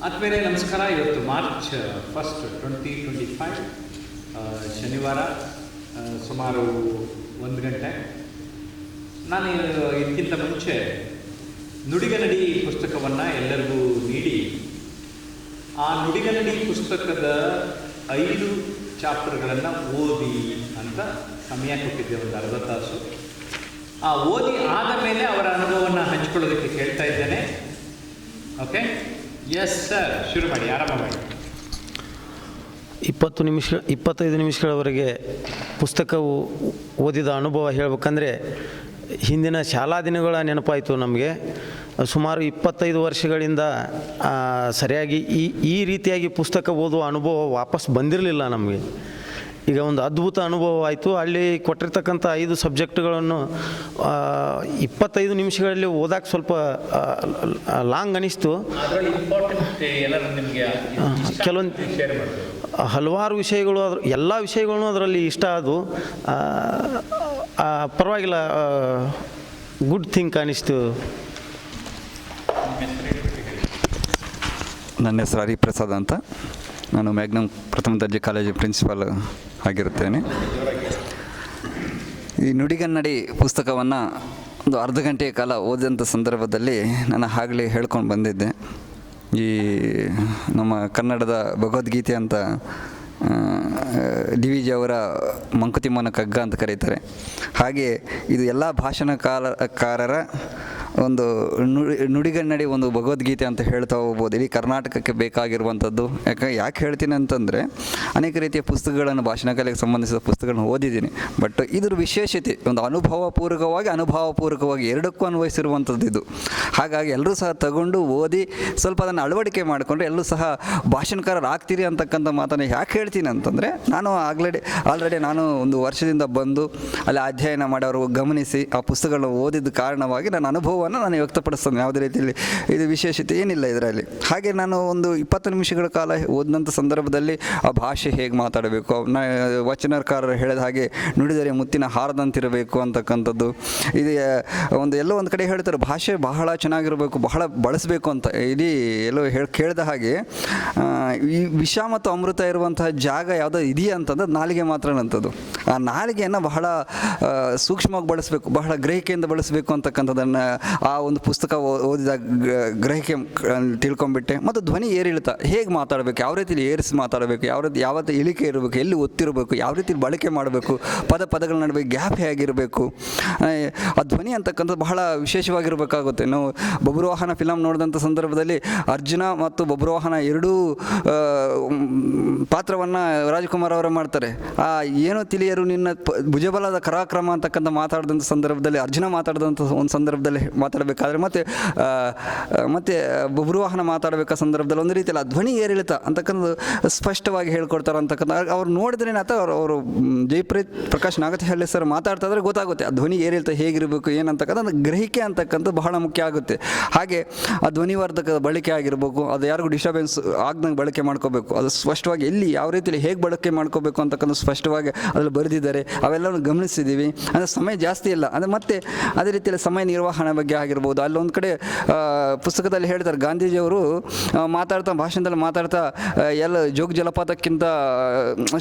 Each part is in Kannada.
ಆದ್ಮೇಲೆ ನಮಸ್ಕಾರ. ಇವತ್ತು ಮಾರ್ಚ್ 1, 2025 ಶನಿವಾರ ಸುಮಾರು 1 ಗಂಟೆ. ನಾನು ಇದಕ್ಕಿಂತ ಮುಂಚೆ ನುಡಿಗನ್ನಡಿ ಪುಸ್ತಕವನ್ನು ಎಲ್ಲರಿಗೂ ನೀಡಿ ಆ ನುಡಿಗನ್ನಡಿ ಪುಸ್ತಕದ 5 ಚಾಪ್ಟರ್ಗಳನ್ನು ಓದಿ ಅಂತ ಸಮಯ ಕೊಟ್ಟಿದ್ದೆ, ಒಂದು ಅರ್ಧ ತಾಸು. ಆ ಓದಿ ಆದ ಮೇಲೆ ಅವರ ಅನುಭವವನ್ನು ಹಂಚಿಕೊಳ್ಳೋದಕ್ಕೆ ಕೇಳ್ತಾ ಇದ್ದೇನೆ. ಓಕೆ, ಎಸ್ ಸರ್, ಶುರು ಮಾಡಿ, ಆರಂಭ ಮಾಡಿ. 25 ನಿಮಿಷಗಳವರೆಗೆ ಪುಸ್ತಕವು ಓದಿದ ಅನುಭವ ಹೇಳಬೇಕಂದ್ರೆ ಹಿಂದಿನ ಶಾಲಾ ದಿನಗಳ ನೆನಪಾಯಿತು ನಮಗೆ. ಸುಮಾರು 25 ವರ್ಷಗಳಿಂದ ಸರಿಯಾಗಿ ಈ ರೀತಿಯಾಗಿ ಪುಸ್ತಕ ಓದುವ ಅನುಭವ ವಾಪಸ್ ಬಂದಿರಲಿಲ್ಲ ನಮಗೆ. ಈಗ ಒಂದು ಅದ್ಭುತ ಅನುಭವ ಆಯಿತು. ಅಲ್ಲಿ ಕೊಟ್ಟಿರ್ತಕ್ಕಂಥ 5 ಸಬ್ಜೆಕ್ಟ್ಗಳನ್ನು 25 ನಿಮಿಷಗಳಲ್ಲಿ ಓದಕ್ಕೆ ಸ್ವಲ್ಪ ಲಾಂಗ್ ಅನ್ನಿಸ್ತು. ಕೆಲವೊಂದು ಹಲವಾರು ವಿಷಯಗಳು, ಎಲ್ಲ ವಿಷಯಗಳೂ ಅದರಲ್ಲಿ ಇಷ್ಟ ಆದವು. ಪರವಾಗಿಲ್ಲ, ಗುಡ್ ಥಿಂಕ್ ಅನ್ನಿಸ್ತು. ನನ್ನ ಹೆಸರು ಹರಿಪ್ರಸಾದ್ ಅಂತ. ನಾನು ಮ್ಯಾಗ್ನಮ್ ಪ್ರಥಮ ದರ್ಜೆ ಕಾಲೇಜು ಪ್ರಿನ್ಸಿಪಾಲ್ ಆಗಿರುತ್ತೇನೆ. ಈ ನುಡಿಗನ್ನಡಿ ಪುಸ್ತಕವನ್ನು ಒಂದು ಅರ್ಧ ಗಂಟೆಯ ಕಾಲ ಓದಿದಂಥ ಸಂದರ್ಭದಲ್ಲಿ ನಾನು ಆಗಲೇ ಹೇಳ್ಕೊಂಡು ಬಂದಿದ್ದೆ. ಈ ನಮ್ಮ ಕನ್ನಡದ ಭಗವದ್ಗೀತೆ ಅಂತ ಡಿ ವಿ ಜಿ ಅವರ ಮಂಕುತಿಮ್ಮನ ಕಗ್ಗ ಅಂತ ಕರೀತಾರೆ. ಹಾಗೆ ಇದು ಎಲ್ಲ ಭಾಷಣಕಾರರ ಒಂದು ನುಡಿಗನ್ನಡಿ ಒಂದು ಭಗವದ್ಗೀತೆ ಅಂತ ಹೇಳ್ತಾ ಹೋಗ್ಬೋದು. ಇಡೀ ಕರ್ನಾಟಕಕ್ಕೆ ಬೇಕಾಗಿರುವಂಥದ್ದು. ಯಾಕೆ ಹೇಳ್ತೀನಿ ಅಂತಂದರೆ, ಅನೇಕ ರೀತಿಯ ಪುಸ್ತಕಗಳನ್ನು, ಭಾಷಣ ಕಲೆಗೆ ಸಂಬಂಧಿಸಿದ ಪುಸ್ತಕಗಳನ್ನು ಓದಿದ್ದೀನಿ. ಬಟ್ ಇದ್ರ ವಿಶೇಷತೆ ಒಂದು ಅನುಭವಪೂರ್ವಕವಾಗಿ ಎರಡಕ್ಕೂ ಅನ್ವಯಿಸಿರುವಂಥದ್ದು ಇದು. ಹಾಗಾಗಿ ಎಲ್ಲರೂ ಸಹ ತಗೊಂಡು ಓದಿ ಸ್ವಲ್ಪ ಅದನ್ನು ಅಳವಡಿಕೆ ಮಾಡಿಕೊಂಡ್ರೆ ಎಲ್ಲರೂ ಸಹ ಭಾಷಣಕಾರರಾಗ್ತೀರಿ ಅಂತಕ್ಕಂಥ ಮಾತನ್ನು ಯಾಕೆ ಹೇಳ್ತೀನಿ ಅಂತಂದರೆ, ನಾನು ಆಲ್ರೆಡಿ ನಾನು ಒಂದು ವರ್ಷದಿಂದ ಬಂದು ಅಲ್ಲಿ ಅಧ್ಯಯನ ಮಾಡಿ ಅವರು ಗಮನಿಸಿ ಆ ಪುಸ್ತಕಗಳನ್ನು ಓದಿದ ಕಾರಣವಾಗಿ ನನ್ನ ಅನುಭವವನ್ನು ನಾನು ವ್ಯಕ್ತಪಡಿಸ್ತೇನೆ. ಯಾವುದೇ ರೀತಿಯಲ್ಲಿ ಇದು ವಿಶೇಷತೆ ಏನಿಲ್ಲ ಇದರಲ್ಲಿ. ಹಾಗೆ ನಾನು ಒಂದು 20 ನಿಮಿಷಗಳ ಕಾಲ ಓದಿದಂಥ ಸಂದರ್ಭದಲ್ಲಿ ಆ ಭಾಷೆ ಹೇಗೆ ಮಾತಾಡಬೇಕು, ವಚನಕಾರರು ಹೇಳಿದ ಹಾಗೆ ನುಡಿದರೆ ಮುತ್ತಿನ ಹಾರದಂತಿರಬೇಕು ಅಂತಕ್ಕಂಥದ್ದು. ಇದು ಎಲ್ಲೋ ಒಂದು ಕಡೆ ಹೇಳ್ತಾರೆ ಭಾಷೆ ಬಹಳ ಚೆನ್ನಾಗಿರಬೇಕು, ಬಹಳ ಬಳಸಬೇಕು ಅಂತ. ಇಡೀ ಎಲ್ಲೋ ಕೇಳಿದ ಹಾಗೆ ಈ ವಿಷ ಮತ್ತು ಅಮೃತ ಇರುವಂತಹ ಜಾಗ ಯಾವುದೋ ಇದೆಯಾ ಅಂತಂದ್ರೆ ನಾಲಿಗೆ ಮಾತ್ರ ಅಂಥದ್ದು. ಆ ನಾಲಿಗೆಯನ್ನು ಬಹಳ ಸೂಕ್ಷ್ಮವಾಗಿ ಬಳಸಬೇಕು, ಬಹಳ ಗ್ರಹಿಕೆಯಿಂದ ಬಳಸಬೇಕು ಅಂತಕ್ಕಂಥದ್ದನ್ನು ಆ ಒಂದು ಪುಸ್ತಕ ಓದಿದ ಗ್ರಹಿಕೆ ತಿಳ್ಕೊಂಬಿಟ್ಟೆ. ಮತ್ತು ಧ್ವನಿ ಏರಿಳಿತ ಹೇಗೆ ಮಾತಾಡಬೇಕು, ಯಾವ ರೀತಿಯಲ್ಲಿ ಏರಿಸಿ ಮಾತಾಡಬೇಕು, ಯಾವ ಇಳಿಕೆ ಇರಬೇಕು, ಎಲ್ಲಿ ಒತ್ತಿರಬೇಕು, ಯಾವ ರೀತಿ ಬಳಕೆ ಮಾಡಬೇಕು, ಪದಗಳ ನಡುವೆ ಗ್ಯಾಪ್ ಹೇಗಿರಬೇಕು, ಆ ಧ್ವನಿ ಅಂತಕ್ಕಂಥದ್ದು ಬಹಳ ವಿಶೇಷವಾಗಿರಬೇಕಾಗುತ್ತೆ. ನಾವು ಬಬ್ರುವಾಹನ ಫಿಲಮ್ ನೋಡಿದಂಥ ಸಂದರ್ಭದಲ್ಲಿ ಅರ್ಜುನ ಮತ್ತು ಬಬ್ರುವಾಹನ ಎರಡೂ ಪಾತ್ರವನ್ನು ರಾಜ್ಕುಮಾರ್ ಅವರೇ ಮಾಡ್ತಾರೆ. ಏನೋ ತಿಳಿಯರು ನಿನ್ನ ಭುಜಬಲದ ಕರಾಕ್ರಮ ಅಂತಕ್ಕಂಥ ಮಾತಾಡಿದಂಥ ಸಂದರ್ಭದಲ್ಲಿ, ಅರ್ಜುನ ಮಾತಾಡಿದಂಥ ಒಂದು ಸಂದರ್ಭದಲ್ಲಿ ಮಾತಾಡಬೇಕಾದ್ರೆ ಮತ್ತೆ ಬಬ್ರುವಾಹನ ಮಾತಾಡಬೇಕಾದ ಸಂದರ್ಭದಲ್ಲಿ ಒಂದು ರೀತಿಯಲ್ಲಿ ಆ ಧ್ವನಿ ಏರಿಳಿತ ಅಂತಕ್ಕಂಥದ್ದು ಸ್ಪಷ್ಟವಾಗಿ ಹೇಳ್ಕೊಡ್ತಾರೆ ಅಂತಕ್ಕಂಥ. ಅವ್ರು ನೋಡಿದ್ರೆ ಅವರು ಜಯಪ್ರೀತ್ ಪ್ರಕಾಶ್ ನಾಗತಿಹಳ್ಳಿ ಸರ್ ಮಾತಾಡ್ತಾ ಇದ್ರೆ ಗೊತ್ತಾಗುತ್ತೆ ಆ ಧ್ವನಿ ಏರಿಳಿತ ಹೇಗಿರಬೇಕು ಏನಂತಕ್ಕಂಥ ಗ್ರಹಿಕೆ ಅಂತಕ್ಕಂಥದ್ದು ಬಹಳ ಮುಖ್ಯ ಆಗುತ್ತೆ. ಹಾಗೆ ಆ ಧ್ವನಿವರ್ಧಕದ ಬಳಕೆ ಆಗಿರಬೇಕು, ಅದು ಯಾರಿಗೂ ಡಿಸ್ಟರ್ಬೆನ್ಸ್ ಆಗ್ದಂಗೆ ಬಳಕೆ ಮಾಡ್ಕೋಬೇಕು, ಅದು ಸ್ಪಷ್ಟವಾಗಿ ಎಲ್ಲಿ ಯಾವ ರೀತಿಯಲ್ಲಿ ಹೇಗೆ ಬಳಕೆ ಮಾಡ್ಕೋಬೇಕು ಅಂತಕ್ಕಂಥ ಸ್ಪಷ್ಟವಾಗಿ ಅದ್ರಲ್ಲಿ ಬರೆದಿದ್ದಾರೆ. ಅವೆಲ್ಲವನ್ನು ಗಮನಿಸಿದ್ದೀವಿ. ಅಂದರೆ ಸಮಯ ಜಾಸ್ತಿ ಇಲ್ಲ. ಅಂದರೆ ಮತ್ತೆ ಅದೇ ರೀತಿಯಲ್ಲಿ ಸಮಯ ನಿರ್ವಹಣೆ ಬಗ್ಗೆ ಆಗಿರ್ಬೋದು. ಅಲ್ಲೊಂದು ಕಡೆ ಪುಸ್ತಕದಲ್ಲಿ ಹೇಳ್ತಾರೆ, ಗಾಂಧೀಜಿಯವರು ಭಾಷಣದಲ್ಲಿ ಮಾತಾಡ್ತಾ ಎಲ್ಲ ಜೋಗ ಜಲಪಾತಕ್ಕಿಂತ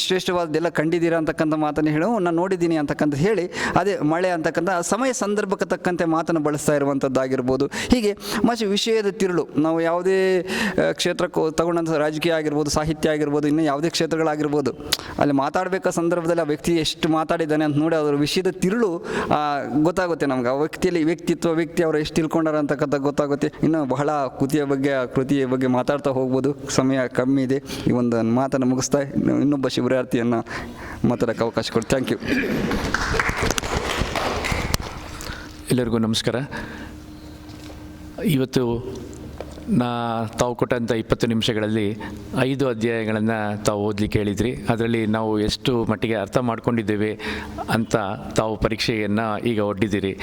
ಶ್ರೇಷ್ಠವಾದದ್ದೆಲ್ಲ ಕಂಡಿದ್ದೀರಾ ಅಂತಕ್ಕಂಥ ಮಾತನ್ನು ಹೇಳು ನಾನು ನೋಡಿದ್ದೀನಿ ಅಂತಕ್ಕಂಥ ಹೇಳಿ, ಅದೇ ಮಳೆ ಅಂತಕ್ಕಂಥ ಸಮಯ ಸಂದರ್ಭಕ್ಕೆ ತಕ್ಕಂತೆ ಮಾತನ್ನು ಬಳಸ್ತಾ ಇರುವಂಥದ್ದಾಗಿರ್ಬೋದು. ಹೀಗೆ ಮತ್ತು ವಿಷಯದ ತಿರುಳು, ನಾವು ಯಾವುದೇ ಕ್ಷೇತ್ರಕ್ಕೆ ತಗೊಂಡಂಥ ರಾಜಕೀಯ ಆಗಿರ್ಬೋದು, ಸಾಹಿತ್ಯ ಆಗಿರ್ಬೋದು, ಇನ್ನೂ ಯಾವುದೇ ಕ್ಷೇತ್ರಗಳಾಗಿರ್ಬೋದು, ಅಲ್ಲಿ ಮಾತಾಡಬೇಕಾದ ಸಂದರ್ಭದಲ್ಲಿ ಆ ವ್ಯಕ್ತಿ ಎಷ್ಟು ಮಾತಾಡಿದ್ದಾನೆ ಅಂತ ನೋಡಿ ಅದರ ವಿಷಯದ ತಿರುಳು ಗೊತ್ತಾಗುತ್ತೆ ನಮ್ಗೆ. ಆ ವ್ಯಕ್ತಿ ಅವರು ಎಷ್ಟು ತಿಳ್ಕೊಂಡಾರ ಅಂತಕ್ಕಂಥ ಗೊತ್ತಾಗುತ್ತೆ. ಇನ್ನು ಬಹಳ ಕೃತಿಯ ಬಗ್ಗೆ ಮಾತಾಡ್ತಾ ಹೋಗ್ಬೋದು, ಸಮಯ ಕಮ್ಮಿ ಇದೆ. ಈ ಒಂದು ಮಾತನ್ನು ಮುಗಿಸ್ತಾ ಇನ್ನೊಬ್ಬ ಶಿಬಿರಾರ್ಥಿಯನ್ನು ಮಾತಾಡೋಕ್ಕೆ ಅವಕಾಶ ಕೊಡಿ. Thank you. ಎಲ್ಲರಿಗೂ ನಮಸ್ಕಾರ. ಇವತ್ತು ತಾವು ಕೊಟ್ಟಂಥ 20 ನಿಮಿಷಗಳಲ್ಲಿ 5 ಅಧ್ಯಾಯಗಳನ್ನು ತಾವು ಓದಲಿಕ್ಕೆ ಹೇಳಿದ್ರಿ. ಅದರಲ್ಲಿ ನಾವು ಎಷ್ಟು ಮಟ್ಟಿಗೆ ಅರ್ಥ ಮಾಡ್ಕೊಂಡಿದ್ದೇವೆ ಅಂತ ತಾವು ಪರೀಕ್ಷೆಯನ್ನು ಈಗ ಒಡ್ಡಿದ್ದೀರಿ.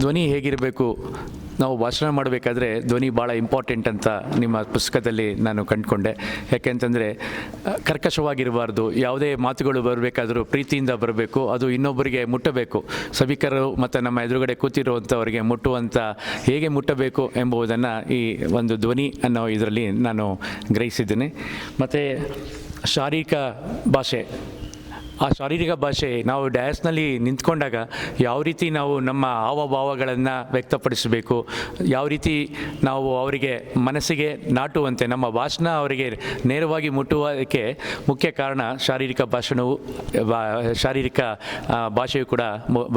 ಧ್ವನಿ ಹೇಗಿರಬೇಕು, ನಾವು ಭಾಷಣ ಮಾಡಬೇಕಾದ್ರೆ ಧ್ವನಿ ಭಾಳ ಇಂಪಾರ್ಟೆಂಟ್ ಅಂತ ನಿಮ್ಮ ಪುಸ್ತಕದಲ್ಲಿ ನಾನು ಕಂಡುಕೊಂಡೆ. ಯಾಕೆಂತಂದರೆ ಕರ್ಕಶವಾಗಿರಬಾರ್ದು, ಯಾವುದೇ ಮಾತುಗಳು ಬರಬೇಕಾದ್ರೂ ಪ್ರೀತಿಯಿಂದ ಬರಬೇಕು, ಅದು ಇನ್ನೊಬ್ಬರಿಗೆ ಮುಟ್ಟಬೇಕು. ಸಭಿಕರು ಮತ್ತು ನಮ್ಮ ಎದುರುಗಡೆ ಕೂತಿರುವಂಥವರಿಗೆ ಮುಟ್ಟುವಂಥ ಹೇಗೆ ಮುಟ್ಟಬೇಕು ಎಂಬುದನ್ನು ಈ ಒಂದು ಧ್ವನಿ ಅನ್ನೋ ಇದರಲ್ಲಿ ನಾನು ಗ್ರಹಿಸಿದ್ದೇನೆ. ಮತ್ತು ಶಾರೀರಿಕ ಭಾಷೆ, ಆ ಶಾರೀರಿಕ ಭಾಷೆ ನಾವು ಡ್ಯಾನ್ಸ್ನಲ್ಲಿ ನಿಂತ್ಕೊಂಡಾಗ ಯಾವ ರೀತಿ ನಾವು ನಮ್ಮ ಹಾವಭಾವಗಳನ್ನು ವ್ಯಕ್ತಪಡಿಸಬೇಕು, ಯಾವ ರೀತಿ ನಾವು ಅವರಿಗೆ ಮನಸ್ಸಿಗೆ ನಾಟುವಂತೆ ನಮ್ಮ ಭಾಷಣ ಅವರಿಗೆ ನೇರವಾಗಿ ಮುಟ್ಟುವುದಕ್ಕೆ ಮುಖ್ಯ ಕಾರಣ ಶಾರೀರಿಕ ಭಾಷೆಯು ಕೂಡ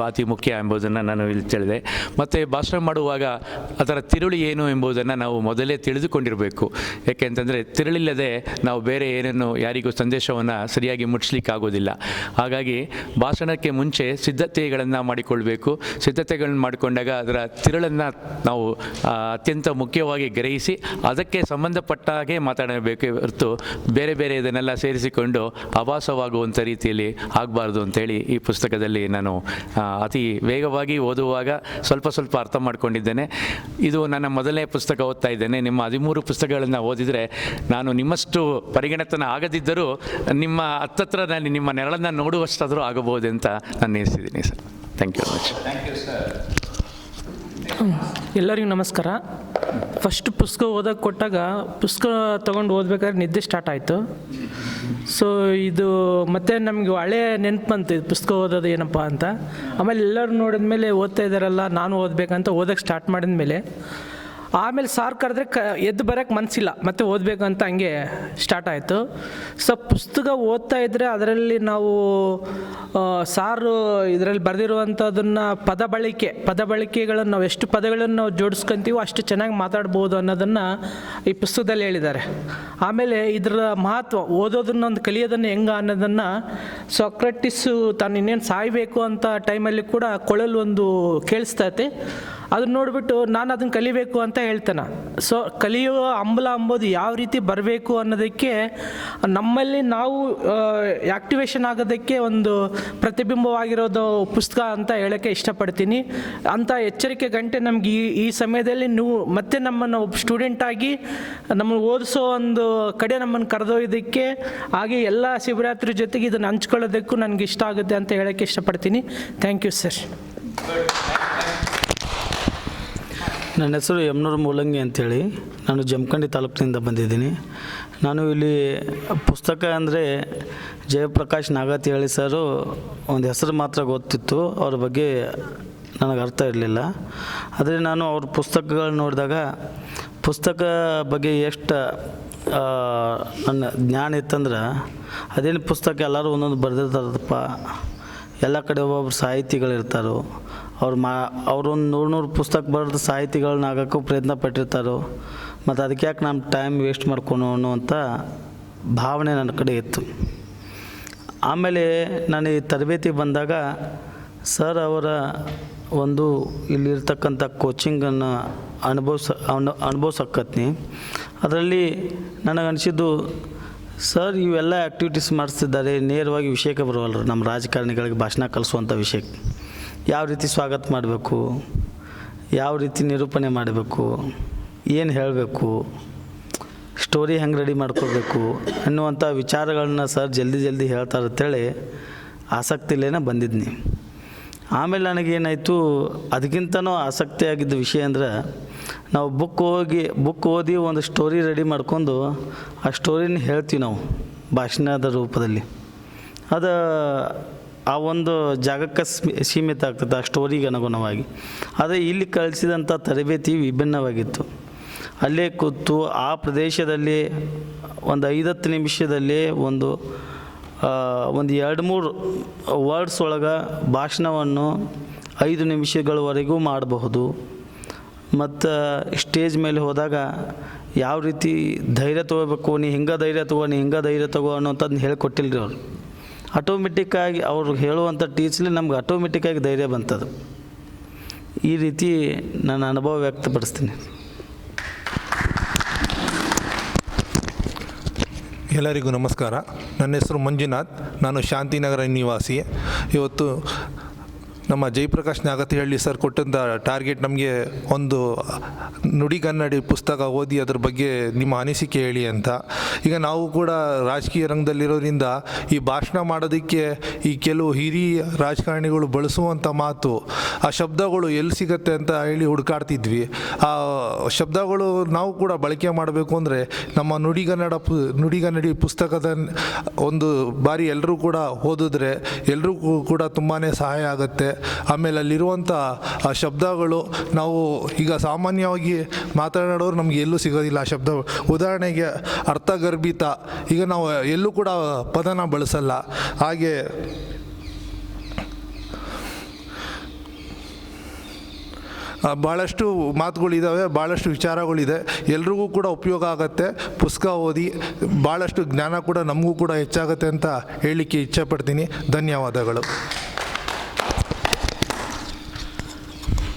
ಅತಿ ಮುಖ್ಯ ಎಂಬುದನ್ನು ನಾನು ಇಲ್ಲಿ ತಿಳಿದೆ. ಮತ್ತು ಭಾಷಣ ಮಾಡುವಾಗ ಅದರ ತಿರುಳು ಏನು ಎಂಬುದನ್ನು ನಾವು ಮೊದಲೇ ತಿಳಿದುಕೊಂಡಿರಬೇಕು. ಏಕೆಂತಂದರೆ ತಿರುಳಿಲ್ಲದೆ ನಾವು ಬೇರೆ ಏನನ್ನು ಯಾರಿಗೂ ಸಂದೇಶವನ್ನು ಸರಿಯಾಗಿ ಮುಟ್ಟಿಸ್ಲಿಕ್ಕಾಗೋದಿಲ್ಲ. ಹಾಗಾಗಿ ಭಾಷಣಕ್ಕೆ ಮುಂಚೆ ಸಿದ್ಧತೆಗಳನ್ನು ಮಾಡಿಕೊಳ್ಬೇಕು. ಸಿದ್ಧತೆಗಳನ್ನು ಮಾಡಿಕೊಂಡಾಗ ಅದರ ತಿರುಳನ್ನು ನಾವು ಅತ್ಯಂತ ಮುಖ್ಯವಾಗಿ ಗ್ರಹಿಸಿ ಅದಕ್ಕೆ ಸಂಬಂಧಪಟ್ಟ ಹಾಗೆ ಮಾತಾಡಬೇಕು ಹೊರತು ಬೇರೆ ಬೇರೆ ಇದನ್ನೆಲ್ಲ ಸೇರಿಸಿಕೊಂಡು ಆಭಾಸವಾಗುವಂಥ ರೀತಿಯಲ್ಲಿ ಆಗಬಾರ್ದು ಅಂತೇಳಿ ಈ ಪುಸ್ತಕದಲ್ಲಿ ನಾನು ಅತಿ ವೇಗವಾಗಿ ಓದುವಾಗ ಸ್ವಲ್ಪ ಅರ್ಥ ಮಾಡ್ಕೊಂಡಿದ್ದೇನೆ. ಇದು ನನ್ನ ಮೊದಲನೇ ಪುಸ್ತಕ ಓದ್ತಾ ಇದ್ದೇನೆ. ನಿಮ್ಮ 13 ಪುಸ್ತಕಗಳನ್ನು ಓದಿದರೆ ನಾನು ನಿಮ್ಮಷ್ಟು ಪರಿಗಣಿತನ ಆಗದಿದ್ದರೂ ನಿಮ್ಮ ಹತ್ತತ್ರ ನಾನು ನಿಮ್ಮ ನೆರಳನ್ನು ನೋಡುವಷ್ಟಾದರೂ ಆಗಬಹುದು ಅಂತ ನಾನು ಎನಿಸಿದ್ದೀನಿ sir. Thank you much. Thank you sir. ಎಲ್ಲರಿಗೂ ನಮಸ್ಕಾರ. ಫಸ್ಟ್ ಪುಸ್ತಕ ಓದೋಕ್ಕೆ ಕೊಟ್ಟಾಗ ಪುಸ್ತಕ ತೊಗೊಂಡು ಓದ್ಬೇಕಾದ್ರೆ ನಿದ್ದೆ ಸ್ಟಾರ್ಟ್ ಆಯಿತು. ಸೊ ಇದು ಮತ್ತೆ ನಮಗೆ ಹಳೆ ನೆನಪು ಬಂತು, ಇದು ಪುಸ್ತಕ ಓದೋದು ಏನಪ್ಪ ಅಂತ. ಆಮೇಲೆ ಎಲ್ಲರೂ ನೋಡಿದ ಮೇಲೆ ಓದ್ತಾ ಇದ್ದಾರಲ್ಲ, ನಾನು ಓದಬೇಕಂತ ಓದೋಕ್ಕೆ ಸ್ಟಾರ್ಟ್ ಮಾಡಿದ ಮೇಲೆ ಆಮೇಲೆ ಸಾರ್ ಕರೆದ್ರೆ ಎದ್ದು ಬರೋಕ್ಕೆ ಮನಸ್ಸಿಲ್ಲ, ಮತ್ತೆ ಓದಬೇಕು ಅಂತ ಹಂಗೆ ಸ್ಟಾರ್ಟ್ ಆಯಿತು. ಸೊ ಪುಸ್ತಕ ಓದ್ತಾ ಇದ್ದರೆ ಅದರಲ್ಲಿ ನಾವು ಸಾರು ಇದರಲ್ಲಿ ಬರೆದಿರುವಂಥದ್ದನ್ನು ಪದ ಬಳಕೆಗಳನ್ನು ನಾವು ಎಷ್ಟು ಪದಗಳನ್ನು ನಾವು ಜೋಡಿಸ್ಕೊಂತೀವೋ ಅಷ್ಟು ಚೆನ್ನಾಗಿ ಮಾತಾಡ್ಬೋದು ಅನ್ನೋದನ್ನು ಈ ಪುಸ್ತಕದಲ್ಲಿ ಹೇಳಿದ್ದಾರೆ. ಆಮೇಲೆ ಇದರ ಮಹತ್ವ, ಓದೋದನ್ನೊಂದು ಕಲಿಯೋದನ್ನು ಹೆಂಗೆ ಅನ್ನೋದನ್ನು ಸಾಕ್ರಟಿಸು ತಾನು ಇನ್ನೇನು ಸಾಯಬೇಕು ಅಂತ ಟೈಮಲ್ಲಿ ಕೂಡ ಕೊಳಲು ಒಂದು ಕೇಳಿಸ್ತೈತೆ. ಅದನ್ನ ನೋಡಿಬಿಟ್ಟು ನಾನು ಅದನ್ನು ಕಲಿಬೇಕು ಅಂತ ಹೇಳ್ತಾನೆ. ಸೊ ಕಲಿಯುವ ಹಂಬಲ ಅಂಬೋದು ಯಾವ ರೀತಿ ಬರಬೇಕು ಅನ್ನೋದಕ್ಕೆ ನಮ್ಮಲ್ಲಿ ನಾವು ಆ್ಯಕ್ಟಿವೇಶನ್ ಆಗೋದಕ್ಕೆ ಒಂದು ಪ್ರತಿಬಿಂಬವಾಗಿರೋದು ಪುಸ್ತಕ ಅಂತ ಹೇಳೋಕ್ಕೆ ಇಷ್ಟಪಡ್ತೀನಿ. ಅಂಥ ಎಚ್ಚರಿಕೆ ಗಂಟೆ ನಮ್ಗೆ ಈ ಸಮಯದಲ್ಲಿ ನೀವು ಮತ್ತೆ ನಮ್ಮನ್ನು ಒಬ್ಬ ಸ್ಟೂಡೆಂಟಾಗಿ ನಮ್ಮನ್ನು ಓದಿಸೋ ಒಂದು ಕಡೆ ನಮ್ಮನ್ನು ಕರೆದೊಯ್ಯೋದಕ್ಕೆ, ಹಾಗೆ ಎಲ್ಲ ಶಿವರಾತ್ರಿ ಜೊತೆಗೆ ಇದನ್ನು ಹಂಚ್ಕೊಳ್ಳೋದಕ್ಕೂ ನನಗೆ ಇಷ್ಟ ಆಗುತ್ತೆ ಅಂತ ಹೇಳೋಕ್ಕೆ ಇಷ್ಟಪಡ್ತೀನಿ. Thank you sir. ನನ್ನ ಹೆಸರು ಯಮನೂರು ಮೂಲಂಗಿ ಅಂಥೇಳಿ, ನಾನು ಜಮಖಂಡಿ ತಾಲೂಕಿನಿಂದ ಬಂದಿದ್ದೀನಿ. ನಾನು ಇಲ್ಲಿ ಪುಸ್ತಕ ಅಂದರೆ ಜಯಪ್ರಕಾಶ್ ನಾಗತಿಹಳ್ಳಿ ಸರು ಒಂದು ಹೆಸರು ಮಾತ್ರ ಗೊತ್ತಿತ್ತು, ಅವ್ರ ಬಗ್ಗೆ ನನಗೆ ಅರ್ಥ ಇರಲಿಲ್ಲ. ಆದರೆ ನಾನು ಅವ್ರ ಪುಸ್ತಕಗಳು ನೋಡಿದಾಗ ಪುಸ್ತಕ ಬಗ್ಗೆ ಎಷ್ಟು ನನ್ನ ಜ್ಞಾನ ಇತ್ತಂದ್ರೆ, ಅದೇನು ಪುಸ್ತಕ ಎಲ್ಲರೂ ಒಂದೊಂದು ಬರೆದಿರ್ತಾರಪ್ಪ, ಎಲ್ಲ ಕಡೆ ಒಬ್ಬೊಬ್ರು ಸಾಹಿತಿಗಳಿರ್ತಾರೋ, ಅವ್ರೊಂದು 100 ಪುಸ್ತಕ ಬರೆದು ಸಾಹಿತಿಗಳನ್ನ ಆಗೋಕ್ಕೂ ಪ್ರಯತ್ನ ಪಟ್ಟಿರ್ತಾರೋ, ಮತ್ತು ಅದಕ್ಕೆ ಯಾಕೆ ನಮ್ಮ ಟೈಮ್ ವೇಸ್ಟ್ ಮಾಡ್ಕೊಳೋ ಅನ್ನುವಂಥ ಭಾವನೆ ನನ್ನ ಕಡೆ ಇತ್ತು. ಆಮೇಲೆ ನಾನು ಈ ತರಬೇತಿ ಬಂದಾಗ ಸರ್ ಅವರ ಒಂದು ಇಲ್ಲಿರ್ತಕ್ಕಂಥ ಕೋಚಿಂಗನ್ನು ಅನುಭವಿಸಕ್ಕತ್ನಿ. ಅದರಲ್ಲಿ ನನಗನ್ಸಿದ್ದು, ಸರ್ ಇವೆಲ್ಲ ಆ್ಯಕ್ಟಿವಿಟೀಸ್ ಮಾಡಿಸ್ತಿದ್ದಾರೆ, ನೇರವಾಗಿ ವಿಷಯಕ್ಕೆ ಬರೋವಲ್ರು. ನಮ್ಮ ರಾಜಕಾರಣಿಗಳಿಗೆ ಭಾಷಣ ಕಲಿಸುವಂಥ ವಿಷಯಕ್ಕೆ ಯಾವ ರೀತಿ ಸ್ವಾಗತ ಮಾಡಬೇಕು, ಯಾವ ರೀತಿ ನಿರೂಪಣೆ ಮಾಡಬೇಕು, ಏನು ಹೇಳಬೇಕು, ಸ್ಟೋರಿ ಹೆಂಗೆ ರೆಡಿ ಮಾಡ್ಕೋಬೇಕು ಅನ್ನುವಂಥ ವಿಚಾರಗಳನ್ನ ಸರ್ ಜಲ್ದಿ ಹೇಳ್ತಾರೆ ಅಂತೇಳಿ ಆಸಕ್ತಿಲೇನೆ ಬಂದಿದ್ನಿ. ಆಮೇಲೆ ನನಗೇನಾಯಿತು, ಅದಕ್ಕಿಂತನೂ ಆಸಕ್ತಿಯಾಗಿದ್ದ ವಿಷಯ ಅಂದ್ರೆ, ನಾವು ಬುಕ್ ಓದಿ ಒಂದು ಸ್ಟೋರಿ ರೆಡಿ ಮಾಡ್ಕೊಂಡು ಆ ಸ್ಟೋರಿನ ಹೇಳ್ತೀವಿ ನಾವು ಭಾಷಣದ ರೂಪದಲ್ಲಿ. ಅದು ಆ ಒಂದು ಜಾಗಕ್ಕೆ ಸೀಮಿತ ಆಗ್ತದೆ, ಆ ಸ್ಟೋರಿಗೆ ಅನುಗುಣವಾಗಿ. ಆದರೆ ಇಲ್ಲಿ ಕಳಿಸಿದಂಥ ತರಬೇತಿ ವಿಭಿನ್ನವಾಗಿತ್ತು. ಅಲ್ಲೇ ಕೂತು ಆ ಪ್ರದೇಶದಲ್ಲಿ ಒಂದು 5-10 ನಿಮಿಷದಲ್ಲಿ ಒಂದು 2-3 ವರ್ಡ್ಸ್ ಒಳಗೆ ಭಾಷಣವನ್ನು 5 ನಿಮಿಷಗಳವರೆಗೂ ಮಾಡಬಹುದು. ಮತ್ತು ಸ್ಟೇಜ್ ಮೇಲೆ ಹೋದಾಗ ಯಾವ ರೀತಿ ಧೈರ್ಯ ತೊಗೋಬೇಕು, ನೀ ಹಿಂಗೆ ಧೈರ್ಯ ತಗೋ ಅನ್ನೋಂಥದ್ದನ್ನ ಹೇಳಿಕೊಟ್ಟಿಲ್ಲ ರೀ ಅವರು. ಆಟೋಮೆಟಿಕ್ಕಾಗಿ ಅವ್ರು ಹೇಳುವಂಥ ಟೀಚ್ಲಿ ನಮ್ಗೆ ಆಟೋಮೆಟಿಕ್ಕಾಗಿ ಧೈರ್ಯ ಬಂತದು. ಈ ರೀತಿ ನನ್ನ ಅನುಭವ ವ್ಯಕ್ತಪಡಿಸ್ತೀನಿ. ಎಲ್ಲರಿಗೂ ನಮಸ್ಕಾರ. ನನ್ನ ಹೆಸರು ಮಂಜುನಾಥ್, ನಾನು ಶಾಂತಿನಗರ ನಿವಾಸಿ. ಇವತ್ತು ನಮ್ಮ ಜಯಪ್ರಕಾಶ್ ನಾಗತಿಹಳ್ಳಿ ಸರ್ ಕೊಟ್ಟಂಥ ಟಾರ್ಗೆಟ್ ನಮಗೆ ಒಂದು ನುಡಿಗನ್ನಡಿ ಪುಸ್ತಕ ಓದಿ ಅದ್ರ ಬಗ್ಗೆ ನಿಮ್ಮ ಅನಿಸಿಕೆ ಹೇಳಿ ಅಂತ. ಈಗ ನಾವು ಕೂಡ ರಾಜಕೀಯ ರಂಗದಲ್ಲಿರೋದ್ರಿಂದ ಈ ಭಾಷಣ ಮಾಡೋದಕ್ಕೆ ಈ ಕೆಲವು ಹಿರಿಯ ರಾಜಕಾರಣಿಗಳು ಬಳಸುವಂಥ ಮಾತು, ಆ ಶಬ್ದಗಳು ಎಲ್ಲಿ ಸಿಗತ್ತೆ ಅಂತ ಹೇಳಿ ಹುಡುಕಾಡ್ತಿದ್ವಿ. ಆ ಶಬ್ದಗಳು ನಾವು ಕೂಡ ಬಳಕೆ ಮಾಡಬೇಕು ಅಂದರೆ ನಮ್ಮ ನುಡಿಗನ್ನಡಿ ಪುಸ್ತಕದ ಒಂದು ಬಾರಿ ಎಲ್ಲರೂ ಕೂಡ ಓದಿದ್ರೆ ಎಲ್ರಿಗೂ ಕೂಡ ತುಂಬಾ ಸಹಾಯ ಆಗುತ್ತೆ. ಆಮೇಲೆ ಅಲ್ಲಿರುವಂಥ ಆ ಶಬ್ದಗಳು ನಾವು ಈಗ ಸಾಮಾನ್ಯವಾಗಿ ಮಾತನಾಡೋರು ನಮಗೆ ಎಲ್ಲೂ ಸಿಗೋದಿಲ್ಲ ಆ ಶಬ್ದ. ಉದಾಹರಣೆಗೆ ಅರ್ಥಗರ್ಭಿತ, ಈಗ ನಾವು ಎಲ್ಲೂ ಕೂಡ ಪದನ ಬಳಸಲ್ಲ. ಹಾಗೆ ಭಾಳಷ್ಟು ಮಾತುಗಳಿದ್ದಾವೆ, ಭಾಳಷ್ಟು ವಿಚಾರಗಳಿದೆ, ಎಲ್ರಿಗೂ ಕೂಡ ಉಪಯೋಗ ಆಗುತ್ತೆ. ಪುಸ್ತಕ ಓದಿ ಭಾಳಷ್ಟು ಜ್ಞಾನ ಕೂಡ ನಮಗೂ ಕೂಡ ಹೆಚ್ಚಾಗುತ್ತೆ ಅಂತ ಹೇಳಲಿಕ್ಕೆ ಇಚ್ಛೆಪಡ್ತೀನಿ. ಧನ್ಯವಾದಗಳು.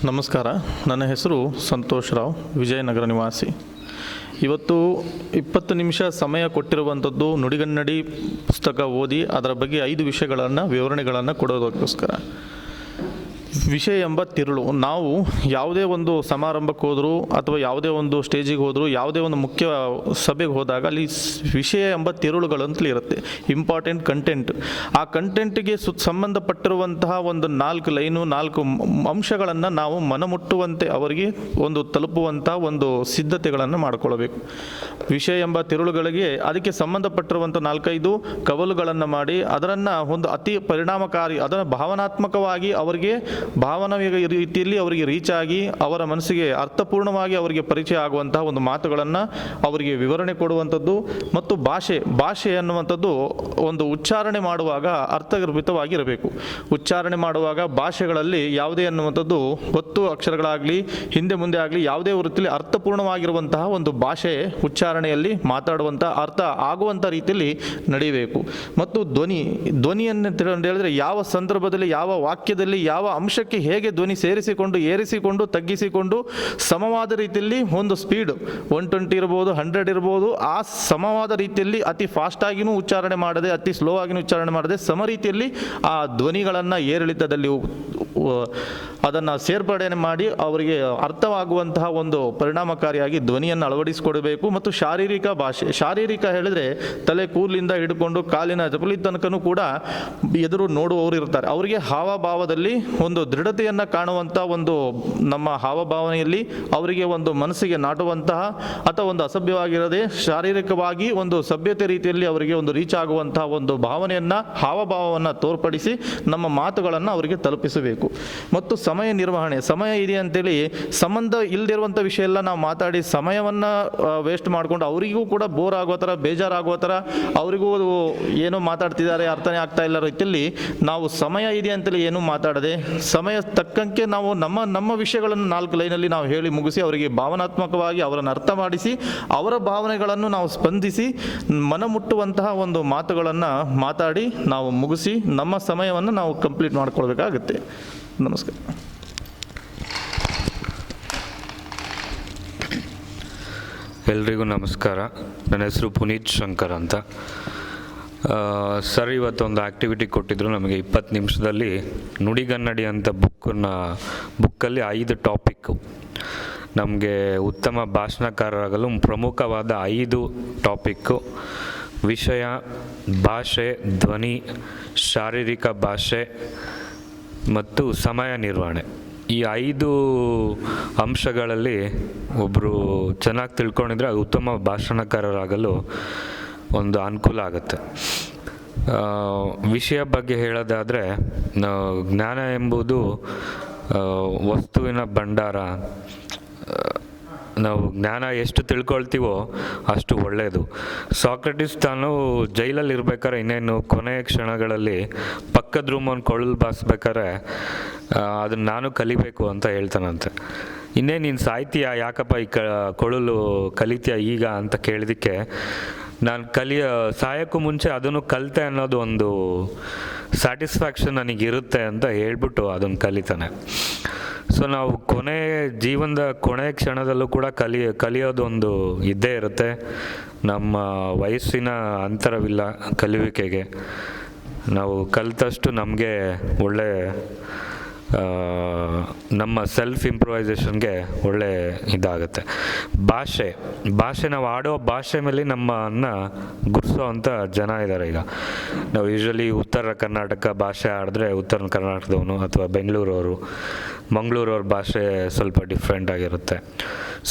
ನಮಸ್ಕಾರ, ನನ್ನ ಹೆಸರು ಸಂತೋಷ್ ರಾವ್, ವಿಜಯನಗರ ನಿವಾಸಿ. ಇವತ್ತು 20 ನಿಮಿಷ ಸಮಯ ಕೊಟ್ಟಿರುವಂಥದ್ದು ನುಡಿಗನ್ನಡಿ ಪುಸ್ತಕ ಓದಿ ಅದರ ಬಗ್ಗೆ 5 ವಿಷಯಗಳನ್ನು ವಿವರಣೆಗಳನ್ನು ಕೊಡೋದಕ್ಕೋಸ್ಕರ. ವಿಷಯ ಎಂಬ ತಿರುಳು. ನಾವು ಯಾವುದೇ ಒಂದು ಸಮಾರಂಭಕ್ಕೆ ಹೋದರೂ ಅಥವಾ ಯಾವುದೇ ಒಂದು ಸ್ಟೇಜಿಗೆ ಹೋದರೂ ಯಾವುದೇ ಒಂದು ಮುಖ್ಯ ಸಭೆಗೆ ಹೋದಾಗ ಅಲ್ಲಿ ವಿಷಯ ಎಂಬ ತಿರುಳುಗಳಂತಲೇ ಇರುತ್ತೆ, ಇಂಪಾರ್ಟೆಂಟ್ ಕಂಟೆಂಟ್. ಆ ಕಂಟೆಂಟಿಗೆ ಸಂಬಂಧಪಟ್ಟಿರುವಂತಹ ಒಂದು 4 ಲೈನು 4 ಅಂಶಗಳನ್ನು ನಾವು ಮನಮುಟ್ಟುವಂತೆ ಅವರಿಗೆ ಒಂದು ತಲುಪುವಂಥ ಒಂದು ಸಿದ್ಧತೆಗಳನ್ನು ಮಾಡಿಕೊಳ್ಳಬೇಕು. ವಿಷಯ ಎಂಬ ತಿರುಳುಗಳಿಗೆ ಅದಕ್ಕೆ ಸಂಬಂಧಪಟ್ಟಿರುವಂಥ 4-5 ಕವಲುಗಳನ್ನು ಮಾಡಿ ಅದನ್ನು ಒಂದು ಅತಿ ಪರಿಣಾಮಕಾರಿ, ಅದನ್ನು ಭಾವನಾತ್ಮಕವಾಗಿ ಅವರಿಗೆ ಭಾವನೀಯ ರೀತಿಯಲ್ಲಿ ಅವರಿಗೆ ರೀಚ್ ಆಗಿ ಅವರ ಮನಸ್ಸಿಗೆ ಅರ್ಥಪೂರ್ಣವಾಗಿ ಅವರಿಗೆ ಪರಿಚಯ ಆಗುವಂತಹ ಒಂದು ಮಾತುಗಳನ್ನು ಅವರಿಗೆ ವಿವರಣೆ ಕೊಡುವಂಥದ್ದು. ಮತ್ತು ಭಾಷೆ ಅನ್ನುವಂಥದ್ದು ಒಂದು ಉಚ್ಚಾರಣೆ ಮಾಡುವಾಗ ಅರ್ಥಗರ್ಭಿತವಾಗಿರಬೇಕು. ಉಚ್ಚಾರಣೆ ಮಾಡುವಾಗ ಭಾಷೆಗಳಲ್ಲಿ ಯಾವುದೇ ಅನ್ನುವಂಥದ್ದು ಒತ್ತು ಅಕ್ಷರಗಳಾಗಲಿ ಹಿಂದೆ ಮುಂದೆ ಆಗಲಿ ಯಾವುದೇ ವೃತ್ತಿಯಲ್ಲಿ ಅರ್ಥಪೂರ್ಣವಾಗಿರುವಂತಹ ಒಂದು ಭಾಷೆ ಉಚ್ಚಾರಣೆಯಲ್ಲಿ ಮಾತಾಡುವಂಥ ಅರ್ಥ ಆಗುವಂಥ ರೀತಿಯಲ್ಲಿ ನಡೆಯಬೇಕು. ಮತ್ತು ಧ್ವನಿಯನ್ನು ಹೇಳಿದ್ರೆ ಯಾವ ಸಂದರ್ಭದಲ್ಲಿ ಯಾವ ವಾಕ್ಯದಲ್ಲಿ ಯಾವ ಅಂಶಕ್ಕೆ ಹೇಗೆ ಧ್ವನಿ ಸೇರಿಸಿಕೊಂಡು ಏರಿಸಿಕೊಂಡು ತಗ್ಗಿಸಿಕೊಂಡು ಸಮವಾದ ರೀತಿಯಲ್ಲಿ ಒಂದು ಸ್ಪೀಡ್ 120 ಇರ್ಬೋದು 100 ಇರ್ಬೋದು, ಆ ಸಮವಾದ ರೀತಿಯಲ್ಲಿ ಅತಿ ಫಾಸ್ಟಾಗಿಯೂ ಉಚ್ಚಾರಣೆ ಮಾಡದೆ ಅತಿ ಸ್ಲೋ ಆಗಿನೂ ಉಚ್ಚಾರಣೆ ಮಾಡದೆ ಸಮ ರೀತಿಯಲ್ಲಿ ಆ ಧ್ವನಿಗಳನ್ನು ಏರಿಳಿತದಲ್ಲಿ ಅದನ್ನು ಸೇರ್ಪಡೆ ಮಾಡಿ ಅವರಿಗೆ ಅರ್ಥವಾಗುವಂತಹ ಒಂದು ಪರಿಣಾಮಕಾರಿಯಾಗಿ ಧ್ವನಿಯನ್ನು ಅಳವಡಿಸಿಕೊಡಬೇಕು. ಮತ್ತು ಶಾರೀರಿಕ ಭಾಷೆ. ಶಾರೀರಿಕ ಹೇಳಿದರೆ ತಲೆ ಕೂದಲಿಂದ ಹಿಡ್ಕೊಂಡು ಕಾಲಿನ ಚಪಲಿ ತನಕನೂ ಕೂಡ ಎದುರು ನೋಡುವವರು ಇರ್ತಾರೆ. ಅವರಿಗೆ ಹಾವಭಾವದಲ್ಲಿ ಒಂದು ದೃಢತೆಯನ್ನು ಕಾಣುವಂಥ ಒಂದು ನಮ್ಮ ಹಾವಭಾವನೆಯಲ್ಲಿ ಅವರಿಗೆ ಒಂದು ಮನಸ್ಸಿಗೆ ನಾಟುವಂತಹ ಅಥವಾ ಒಂದು ಅಸಭ್ಯವಾಗಿರದೆ ಶಾರೀರಿಕವಾಗಿ ಒಂದು ಸಭ್ಯತೆ ರೀತಿಯಲ್ಲಿ ಅವರಿಗೆ ಒಂದು ರೀಚ್ ಆಗುವಂತಹ ಒಂದು ಭಾವನೆಯನ್ನು ಹಾವಭಾವವನ್ನು ತೋರ್ಪಡಿಸಿ ನಮ್ಮ ಮಾತುಗಳನ್ನು ಅವರಿಗೆ ತಲುಪಿಸಬೇಕು. ಮತ್ತು ಸಮಯ ನಿರ್ವಹಣೆ. ಸಮಯ ಇದೆ ಅಂತೇಳಿ ಸಂಬಂಧ ಇಲ್ಲದಿರುವಂಥ ವಿಷಯ ಎಲ್ಲ ನಾವು ಮಾತಾಡಿ ಸಮಯವನ್ನು ವೇಸ್ಟ್ ಮಾಡಿಕೊಂಡು ಅವರಿಗೂ ಕೂಡ ಬೋರ್ ಆಗೋ ಥರ ಬೇಜಾರಾಗುವ ಥರ ಅವರಿಗೂ ಏನೋ ಮಾತಾಡ್ತಿದ್ದಾರೆ ಅರ್ಥನೇ ಆಗ್ತಾ ಇಲ್ಲ ರೀತಿಯಲ್ಲಿ ನಾವು ಸಮಯ ಇದೆ ಅಂತೇಳಿ ಏನೂ ಮಾತಾಡದೆ ಸಮಯ ತಕ್ಕಂತೆ ನಾವು ನಮ್ಮ ವಿಷಯಗಳನ್ನು 4 ಲೈನಲ್ಲಿ ನಾವು ಹೇಳಿ ಮುಗಿಸಿ ಅವರಿಗೆ ಭಾವನಾತ್ಮಕವಾಗಿ ಅವರನ್ನು ಅರ್ಥ ಮಾಡಿಸಿ ಅವರ ಭಾವನೆಗಳನ್ನು ನಾವು ಸ್ಪಂದಿಸಿ ಮನಮುಟ್ಟುವಂತಹ ಒಂದು ಮಾತುಗಳನ್ನು ಮಾತಾಡಿ ನಾವು ಮುಗಿಸಿ ನಮ್ಮ ಸಮಯವನ್ನು ನಾವು ಕಂಪ್ಲೀಟ್ ಮಾಡಿಕೊಳ್ಬೇಕಾಗುತ್ತೆ. ನಮಸ್ಕಾರ. ಎಲ್ರಿಗೂ ನಮಸ್ಕಾರ. ನನ್ನ ಹೆಸರು ಪುನೀತ್ ಶಂಕರ್ ಅಂತ. ಸರ್ ಇವತ್ತೊಂದು ಆ್ಯಕ್ಟಿವಿಟಿ ಕೊಟ್ಟಿದ್ದರು ನಮಗೆ 20 ನಿಮಿಷದಲ್ಲಿ ನುಡಿಗನ್ನಡಿ ಅಂತ ಬುಕ್ಕಲ್ಲಿ 5 ಟಾಪಿಕ್ಕು ನಮಗೆ ಉತ್ತಮ ಭಾಷಣಕಾರರಾಗಲು ಪ್ರಮುಖವಾದ 5 ಟಾಪಿಕ್ಕು: ವಿಷಯ, ಭಾಷೆ, ಧ್ವನಿ, ಶಾರೀರಿಕ ಭಾಷೆ ಮತ್ತು ಸಮಯ ನಿರ್ವಹಣೆ. ಈ 5 ಅಂಶಗಳಲ್ಲಿ ಒಬ್ಬರು ಚೆನ್ನಾಗಿ ತಿಳ್ಕೊಂಡಿದ್ರೆ ಉತ್ತಮ ಭಾಷಣಕಾರರಾಗಲು ಒಂದು ಅನುಕೂಲ ಆಗುತ್ತೆ. ವಿಷಯ ಬಗ್ಗೆ ಹೇಳೋದಾದರೆ, ಜ್ಞಾನ ಎಂಬುದು ವಸ್ತುವಿನ ಭಂಡಾರ. ನಾವು ಜ್ಞಾನ ಎಷ್ಟು ತಿಳ್ಕೊಳ್ತೀವೋ ಅಷ್ಟು ಒಳ್ಳೆಯದು. ಸಾಕ್ರೆಟಿಸ್ ತಾನು ಜೈಲಲ್ಲಿ ಇರ್ಬೇಕಾದ್ರೆ ಇನ್ನೇನು ಕೊನೆಯ ಕ್ಷಣಗಳಲ್ಲಿ ಪಕ್ಕದ ರೂಮನ್ನು ಕೊಳಲು ಬಾರಿಸ್ಬೇಕಾದ್ರೆ ಅದನ್ನು ನಾನು ಕಲಿಬೇಕು ಅಂತ ಹೇಳ್ತಾನಂತೆ. ಇನ್ನೇ ನೀನು ಸಾಯ್ತೀಯ, ಯಾಕಪ್ಪ ಈ ಕೊಳಲು ಕಲಿತೀಯ ಈಗ ಅಂತ ಕೇಳಿದಕ್ಕೆ, ನಾನು ಸಾಯೋಕ್ಕೂ ಮುಂಚೆ ಅದನ್ನು ಕಲಿತೆ ಅನ್ನೋದು ಒಂದು ಸ್ಯಾಟಿಸ್ಫ್ಯಾಕ್ಷನ್ ನನಗಿರುತ್ತೆ ಅಂತ ಹೇಳ್ಬಿಟ್ಟು ಅದನ್ನು ಕಲಿತಾನೆ. ಸೊ ನಾವು ಜೀವನದ ಕೊನೆಯ ಕ್ಷಣದಲ್ಲೂ ಕೂಡ ಕಲಿಯೋದೊಂದು ಇದ್ದೇ ಇರುತ್ತೆ. ನಮ್ಮ ವಯಸ್ಸಿನ ಅಂತರವಿಲ್ಲ ಕಲಿಯುವಿಕೆಗೆ. ನಾವು ಕಲಿತಷ್ಟು ನಮಗೆ ಒಳ್ಳೆ ನಮ್ಮ ಸೆಲ್ಫ್ ಇಂಪ್ರೂವೈಸೇಷನ್ಗೆ ಒಳ್ಳೆ ಇದಾಗುತ್ತೆ. ಭಾಷೆ ನಾವು ಆಡೋ ಭಾಷೆ ಮೇಲೆ ನಮ್ಮನ್ನು ಗುರ್ಸೋವಂಥ ಜನ ಇದ್ದಾರೆ. ಈಗ ನಾವು ಯೂಶ್ವಲಿ ಉತ್ತರ ಕರ್ನಾಟಕ ಭಾಷೆ ಆಡಿದ್ರೆ ಉತ್ತರ ಕರ್ನಾಟಕದವನು ಅಥವಾ ಬೆಂಗಳೂರವರು, ಮಂಗಳೂರವ್ರ ಭಾಷೆ ಸ್ವಲ್ಪ ಡಿಫ್ರೆಂಟ್ ಆಗಿರುತ್ತೆ.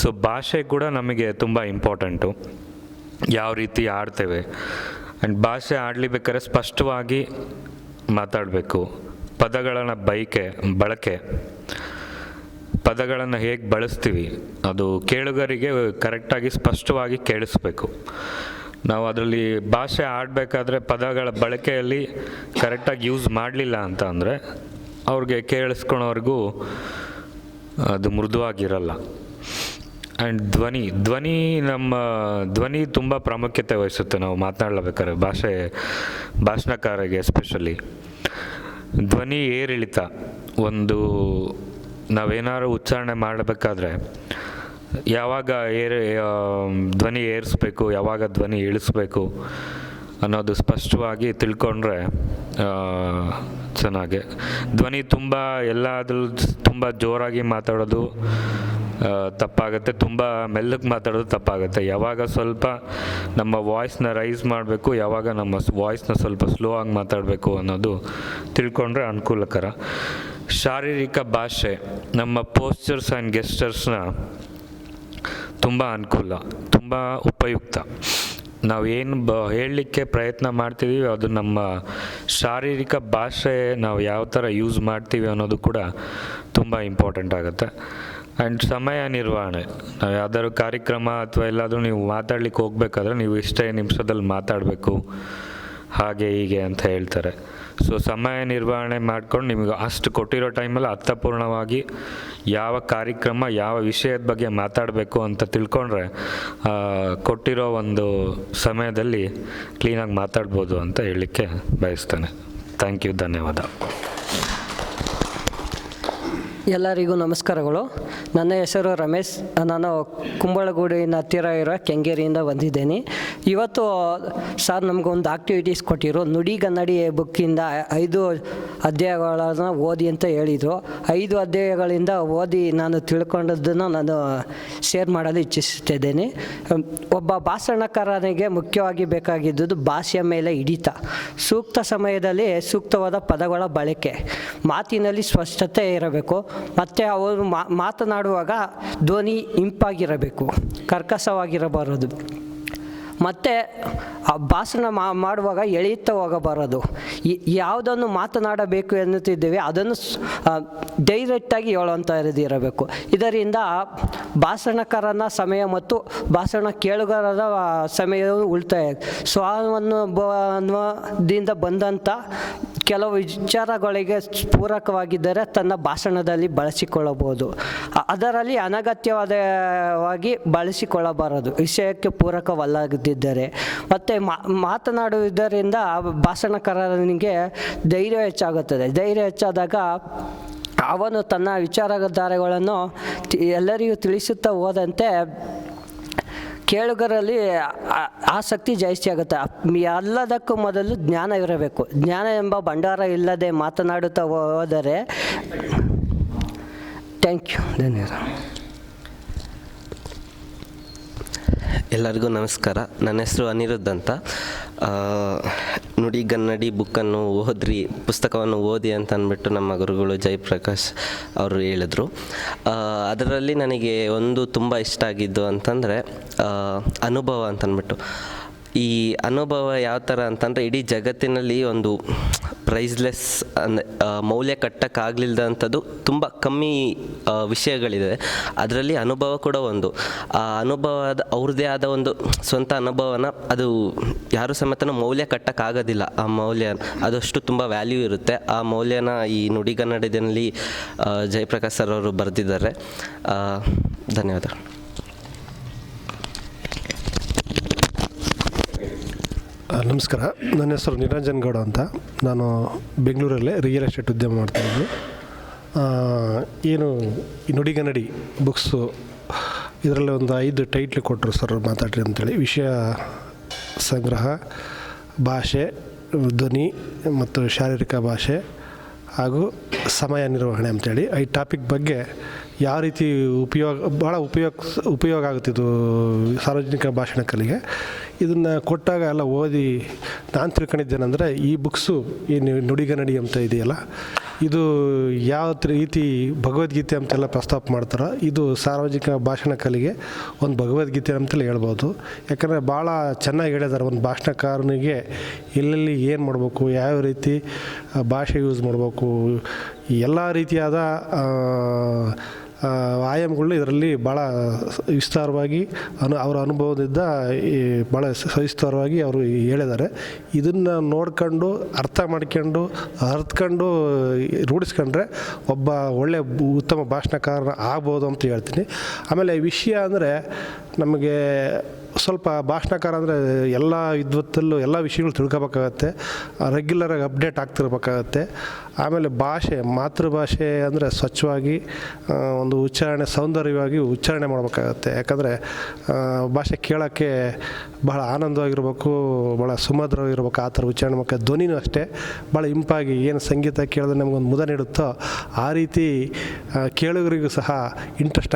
ಸೊ ಭಾಷೆ ಕೂಡ ನಮಗೆ ತುಂಬ ಇಂಪಾರ್ಟೆಂಟು, ಯಾವ ರೀತಿ ಆಡ್ತೇವೆ. ಆ್ಯಂಡ್ ಭಾಷೆ ಆಡಲಿಬೇಕಾದ್ರೆ ಸ್ಪಷ್ಟವಾಗಿ ಮಾತಾಡಬೇಕು. ಪದಗಳನ್ನು ಬಳಕೆ, ಪದಗಳನ್ನು ಹೇಗೆ ಬಳಸ್ತೀವಿ ಅದು ಕೇಳುಗರಿಗೆ ಕರೆಕ್ಟಾಗಿ ಸ್ಪಷ್ಟವಾಗಿ ಕೇಳಿಸ್ಬೇಕು. ನಾವು ಅದರಲ್ಲಿ ಭಾಷೆ ಆಡಬೇಕಾದ್ರೆ ಪದಗಳ ಬಳಕೆಯಲ್ಲಿ ಕರೆಕ್ಟಾಗಿ ಯೂಸ್ ಮಾಡಲಿಲ್ಲ ಅಂತ ಅಂದರೆ ಅವ್ರಿಗೆ ಕೇಳಿಸ್ಕೊಳೋರ್ಗೂ ಅದು ಮೃದುವಾಗಿರಲ್ಲ. ಆ್ಯಂಡ್ ನಮ್ಮ ಧ್ವನಿ ತುಂಬ ಪ್ರಾಮುಖ್ಯತೆ ವಹಿಸುತ್ತೆ. ನಾವು ಮಾತನಾಡಬೇಕಾದ್ರೆ ಭಾಷಣಕಾರರಿಗೆ ಎಸ್ಪೆಷಲಿ ಧ್ವನಿ ಏರಿಳಿತ, ನಾವೇನಾದ್ರು ಉಚ್ಚಾರಣೆ ಮಾಡಬೇಕಾದ್ರೆ ಯಾವಾಗ ಧ್ವನಿ ಏರಿಸ್ಬೇಕು, ಯಾವಾಗ ಧ್ವನಿ ಇಳಿಸ್ಬೇಕು ಅನ್ನೋದು ಸ್ಪಷ್ಟವಾಗಿ ತಿಳ್ಕೊಂಡ್ರೆ ಚೆನ್ನಾಗೆ. ಧ್ವನಿ ಎಲ್ಲಾದ್ರೂ ತುಂಬ ಜೋರಾಗಿ ಮಾತಾಡೋದು ತಪ್ಪಾಗುತ್ತೆ, ತುಂಬ ಮೆಲ್ಲಗೆ ಮಾತಾಡೋದು ತಪ್ಪಾಗುತ್ತೆ. ಯಾವಾಗ ಸ್ವಲ್ಪ ನಮ್ಮ ವಾಯ್ಸ್ನ ರೈಸ್ ಮಾಡಬೇಕು, ಯಾವಾಗ ನಮ್ಮ ವಾಯ್ಸ್ನ ಸ್ವಲ್ಪ ಸ್ಲೋ ಆಗಿ ಮಾತಾಡಬೇಕು ಅನ್ನೋದು ತಿಳ್ಕೊಂಡ್ರೆ ಅನುಕೂಲಕರ. ಶಾರೀರಿಕ ಭಾಷೆ, ನಮ್ಮ ಪೋಸ್ಚರ್ಸ್ ಆ್ಯಂಡ್ ಗೆಸ್ಟರ್ಸ್ನ ತುಂಬ ಅನುಕೂಲ, ತುಂಬ ಉಪಯುಕ್ತ. ನಾವು ಏನು ಹೇಳಲಿಕ್ಕೆ ಪ್ರಯತ್ನ ಮಾಡ್ತಿದ್ದೀವಿ ಅದು ನಮ್ಮ ಶಾರೀರಿಕ ಭಾಷೆ ನಾವು ಯಾವ ಥರ ಯೂಸ್ ಮಾಡ್ತೀವಿ ಅನ್ನೋದು ಕೂಡ ತುಂಬ ಇಂಪಾರ್ಟೆಂಟ್ ಆಗುತ್ತೆ. ಆ್ಯಂಡ್ ಸಮಯ ನಿರ್ವಹಣೆ, ನಾವು ಯಾವ್ದಾದ್ರು ಕಾರ್ಯಕ್ರಮ ಅಥವಾ ಎಲ್ಲಾದರೂ ನೀವು ಮಾತಾಡ್ಲಿಕ್ಕೆ ಹೋಗ್ಬೇಕಾದ್ರೆ ನೀವು ಇಷ್ಟೇ ನಿಮಿಷದಲ್ಲಿ ಮಾತಾಡಬೇಕು ಹಾಗೆ ಹೀಗೆ ಅಂತ ಹೇಳ್ತಾರೆ. ಸೊ ಸಮಯ ನಿರ್ವಹಣೆ ಮಾಡ್ಕೊಂಡು ನಿಮಗೆ ಅಷ್ಟು ಕೊಟ್ಟಿರೋ ಟೈಮಲ್ಲಿ ಅರ್ಥಪೂರ್ಣವಾಗಿ ಯಾವ ಕಾರ್ಯಕ್ರಮ ಯಾವ ವಿಷಯದ ಬಗ್ಗೆ ಮಾತಾಡಬೇಕು ಅಂತ ತಿಳ್ಕೊಂಡ್ರೆ ಕೊಟ್ಟಿರೋ ಒಂದು ಸಮಯದಲ್ಲಿ ಕ್ಲೀನಾಗಿ ಮಾತಾಡ್ಬೋದು ಅಂತ ಹೇಳಲಿಕ್ಕೆ ಬಯಸ್ತೇನೆ. ಥ್ಯಾಂಕ್ ಯು, ಧನ್ಯವಾದ. ಎಲ್ಲರಿಗೂ ನಮಸ್ಕಾರಗಳು. ನನ್ನ ಹೆಸರು ರಮೇಶ್. ನಾನು ಕುಂಬಳಗೂಡಿನ ಹತ್ತಿರ ಇರೋ ಕೆಂಗೇರಿಯಿಂದ ಬಂದಿದ್ದೇನೆ. ಇವತ್ತು ಸರ್ ನಮಗೊಂದು ಆಕ್ಟಿವಿಟೀಸ್ ಕೊಟ್ಟಿರು. ನುಡಿಗನ್ನಡಿ ಬುಕ್ಕಿಂದ 5 ಅಧ್ಯಾಯಗಳನ್ನು ಓದಿ ಅಂತ ಹೇಳಿದರು. 5 ಅಧ್ಯಾಯಗಳಿಂದ ಓದಿ ನಾನು ತಿಳ್ಕೊಂಡದ್ದನ್ನು ನಾನು ಶೇರ್ ಮಾಡಲು ಇಚ್ಛಿಸುತ್ತಿದ್ದೇನೆ. ಒಬ್ಬ ಭಾಷಣಕಾರನಿಗೆ ಮುಖ್ಯವಾಗಿ ಬೇಕಾಗಿದ್ದುದು ಭಾಷೆಯ ಮೇಲೆ ಹಿಡಿತ, ಸೂಕ್ತ ಸಮಯದಲ್ಲಿ ಸೂಕ್ತವಾದ ಪದಗಳ ಬಳಕೆ, ಮಾತಿನಲ್ಲಿ ಸ್ಪಷ್ಟತೆ ಇರಬೇಕು, ಮತ್ತು ಅವರು ಮಾತನಾಡುವಾಗ ಧ್ವನಿ ಇಂಪಾಗಿರಬೇಕು, ಕರ್ಕಶವಾಗಿರಬಾರದು, ಮತ್ತು ಭಾಷಣ ಮಾಡುವಾಗ ಎಳೆಯುತ್ತಾ ಹೋಗಬಾರದು. ಯಾವುದನ್ನು ಮಾತನಾಡಬೇಕು ಎನ್ನುತ್ತಿದ್ದೇವೆ ಅದನ್ನು ಡೈರೆಕ್ಟಾಗಿ ಹೇಳುವಂಥದ್ದಿರಬೇಕು. ಇದರಿಂದ ಭಾಷಣಕಾರನ ಸಮಯ ಮತ್ತು ಭಾಷಣ ಕೇಳುಗರದ ಸಮಯವು ಉಳಿತಾಯ. ಸ್ವಾನುಭವದಿಂದ ಬಂದಂಥ ಕೆಲವು ವಿಚಾರಗಳಿಗೆ ಪೂರಕವಾಗಿದ್ದರೆ ತನ್ನ ಭಾಷಣದಲ್ಲಿ ಬಳಸಿಕೊಳ್ಳಬಹುದು. ಅದರಲ್ಲಿ ಅನಗತ್ಯವಾದವಾಗಿ ಬಳಸಿಕೊಳ್ಳಬಾರದು, ವಿಷಯಕ್ಕೆ ಪೂರಕವಲ್ಲದಿದ್ದರೆ. ಮತ್ತು ಮಾತನಾಡುವುದರಿಂದ ಭಾಷಣಕಾರನಿಗೆ ಧೈರ್ಯ ಹೆಚ್ಚಾಗುತ್ತದೆ. ಧೈರ್ಯ ಹೆಚ್ಚಾದಾಗ ಅವನು ತನ್ನ ವಿಚಾರಧಾರೆಗಳನ್ನು ಎಲ್ಲರಿಗೂ ತಿಳಿಸುತ್ತಾ ಹೋದಂತೆ ಕೇಳುಗರಲ್ಲಿ ಆಸಕ್ತಿ ಜಾಸ್ತಿ ಆಗುತ್ತೆ. ಎಲ್ಲದಕ್ಕೂ ಮೊದಲು ಜ್ಞಾನ ಇರಬೇಕು. ಜ್ಞಾನ ಎಂಬ ಭಂಡಾರ ಇಲ್ಲದೆ ಮಾತನಾಡುತ್ತಾ ಹೋದರೆ ಥ್ಯಾಂಕ್ ಯು, ಧನ್ಯವಾದ. ಎಲ್ಲರಿಗೂ ನಮಸ್ಕಾರ. ನನ್ನ ಹೆಸರು ಅನಿರುದ್ಧ್ ಅಂತ. ನುಡಿಗನ್ನಡಿ ಬುಕ್ಕನ್ನು ಪುಸ್ತಕವನ್ನು ಓದಿ ಅಂತ ಅಂದ್ಬಿಟ್ಟು ನಮ್ಮ ಗುರುಗಳು ಜಯಪ್ರಕಾಶ್ ಅವರು ಹೇಳಿದ್ರು. ಅದರಲ್ಲಿ ನನಗೆ ಒಂದು ತುಂಬ ಇಷ್ಟ ಆಗಿದ್ದು ಅಂತಂದರೆ ಅನುಭವ ಅಂತಂದ್ಬಿಟ್ಟು. ಈ ಅನುಭವ ಯಾವ ಥರ ಅಂತಂದರೆ ಇಡೀ ಜಗತ್ತಿನಲ್ಲಿ ಒಂದು ಪ್ರೈಸ್ಲೆಸ್ ಮೌಲ್ಯ ಕಟ್ಟಕ್ಕಾಗಲಿಲ್ಲದಂಥದ್ದು ತುಂಬ ಕಮ್ಮಿ ವಿಷಯಗಳಿದೆ. ಅದರಲ್ಲಿ ಅನುಭವ ಕೂಡ ಒಂದು. ಆ ಅನುಭವದ ಅವ್ರದ್ದೇ ಆದ ಒಂದು ಸ್ವಂತ ಅನುಭವನ ಅದು ಯಾರು ಸಮೇತನೂ ಮೌಲ್ಯ ಕಟ್ಟಕ್ಕಾಗೋದಿಲ್ಲ. ಆ ಮೌಲ್ಯ ಅದಷ್ಟು ತುಂಬ ವ್ಯಾಲ್ಯೂ ಇರುತ್ತೆ. ಆ ಮೌಲ್ಯನ ಈ ನುಡಿಗನ್ನಡದಲ್ಲಿ ಜಯಪ್ರಕಾಶ್ ಸರ್ ಅವರು ಬರೆದಿದ್ದಾರೆ. ಧನ್ಯವಾದ. ನಮಸ್ಕಾರ. ನನ್ನ ಹೆಸರು ನಿರಂಜನ್ ಗೌಡ ಅಂತ. ನಾನು ಬೆಂಗಳೂರಲ್ಲೇ ರಿಯಲ್ ಎಸ್ಟೇಟ್ ಉದ್ಯಮ ಮಾಡ್ತಾಯಿದ್ದೀನಿ. ಏನು ಈ ನುಡಿಗನ್ನಡಿ ಬುಕ್ಸು ಇದರಲ್ಲಿ ಒಂದು 5 ಟೈಟ್ಲ್ ಕೊಟ್ಟರು ಸರ್ ಮಾತಾಡ್ರಿ ಅಂತೇಳಿ. ವಿಷಯ ಸಂಗ್ರಹ, ಭಾಷೆ, ಧ್ವನಿ ಮತ್ತು ಶಾರೀರಿಕ ಭಾಷೆ, ಹಾಗೂ ಸಮಯ ನಿರ್ವಹಣೆ ಅಂತೇಳಿ ಈ ಟಾಪಿಕ್ ಬಗ್ಗೆ ಯಾವ ರೀತಿ ಭಾಳ ಉಪಯೋಗ ಆಗುತ್ತಿದ್ದು ಸಾರ್ವಜನಿಕ ಭಾಷಣ ಕಲೆಗೆ. ಇದನ್ನು ಕೊಟ್ಟಾಗ ಎಲ್ಲ ಓದಿ ನಾನು ತಿಳ್ಕೊಂಡಿದ್ದೇನೆಂದರೆ ಈ ಬುಕ್ಸು ಈ ನುಡಿಗನ್ನಡಿ ಅಂತ ಇದೆಯಲ್ಲ, ಇದು ಯಾವ ರೀತಿ ಭಗವದ್ಗೀತೆ ಅಂತೆಲ್ಲ ಪ್ರಸ್ತಾಪ ಮಾಡ್ತಾರೋ ಇದು ಸಾರ್ವಜನಿಕ ಭಾಷಣ ಕಲೆಗೆ ಒಂದು ಭಗವದ್ಗೀತೆ ಅಂತಲೇ ಹೇಳ್ಬೋದು. ಯಾಕಂದರೆ ಭಾಳ ಚೆನ್ನಾಗಿ ಹೇಳಿದ್ದಾರೆ. ಒಂದು ಭಾಷಣಕಾರನಿಗೆ ಎಲ್ಲೆಲ್ಲಿ ಏನು ಮಾಡಬೇಕು, ಯಾವ ರೀತಿ ಭಾಷೆ ಯೂಸ್ ಮಾಡಬೇಕು, ಎಲ್ಲ ರೀತಿಯಾದ ಆಯಾಮಗಳನ್ನ ಇದರಲ್ಲಿ ಭಾಳ ವಿಸ್ತಾರವಾಗಿ ಅವರ ಅನುಭವದಿಂದ ಭಾಳ ಸವಿಸ್ತಾರವಾಗಿ ಅವರು ಹೇಳಿದ್ದಾರೆ. ಇದನ್ನು ನೋಡ್ಕೊಂಡು ಅರ್ಥ ಮಾಡ್ಕೊಂಡು ಅರ್ಥಕೊಂಡು ರೂಢಿಸ್ಕೊಂಡ್ರೆ ಒಬ್ಬ ಒಳ್ಳೆಯ ಉತ್ತಮ ಭಾಷಣಕಾರ ಆಗ್ಬೋದು ಅಂತ ಹೇಳ್ತೀನಿ. ಆಮೇಲೆ ವಿಷಯ ಅಂದರೆ ನಮಗೆ ಸ್ವಲ್ಪ ಭಾಷಣಕಾರ ಅಂದರೆ ಎಲ್ಲ ವಿದ್ವತ್ತಲ್ಲೂ ಎಲ್ಲ ವಿಷಯಗಳು ತಿಳ್ಕೊಬೇಕಾಗತ್ತೆ, ರೆಗ್ಯುಲರಾಗಿ ಅಪ್ಡೇಟ್ ಆಗ್ತಿರ್ಬೇಕಾಗತ್ತೆ. ಆಮೇಲೆ ಭಾಷೆ, ಮಾತೃಭಾಷೆ ಅಂದರೆ ಸ್ವಚ್ಛವಾಗಿ ಒಂದು ಉಚ್ಚಾರಣೆ ಸೌಂದರ್ಯವಾಗಿ ಉಚ್ಚಾರಣೆ ಮಾಡಬೇಕಾಗತ್ತೆ. ಯಾಕಂದರೆ ಭಾಷೆ ಕೇಳೋಕ್ಕೆ ಭಾಳ ಆನಂದವಾಗಿರ್ಬೇಕು, ಭಾಳ ಸುಮಧುರವಾಗಿರ್ಬೇಕು. ಆ ಥರ ಉಚ್ಚಾರಣೆ ಮಾಡಬೇಕು. ಧ್ವನಿನೂ ಅಷ್ಟೇ ಭಾಳ ಇಂಪಾಗಿ ಏನು ಸಂಗೀತ ಕೇಳಿದ್ರೆ ನಮಗೊಂದು ಮುದ ನೀಡುತ್ತೋ ಆ ರೀತಿ ಕೇಳುಗರಿಗೂ ಸಹ ಇಂಟ್ರೆಸ್ಟ್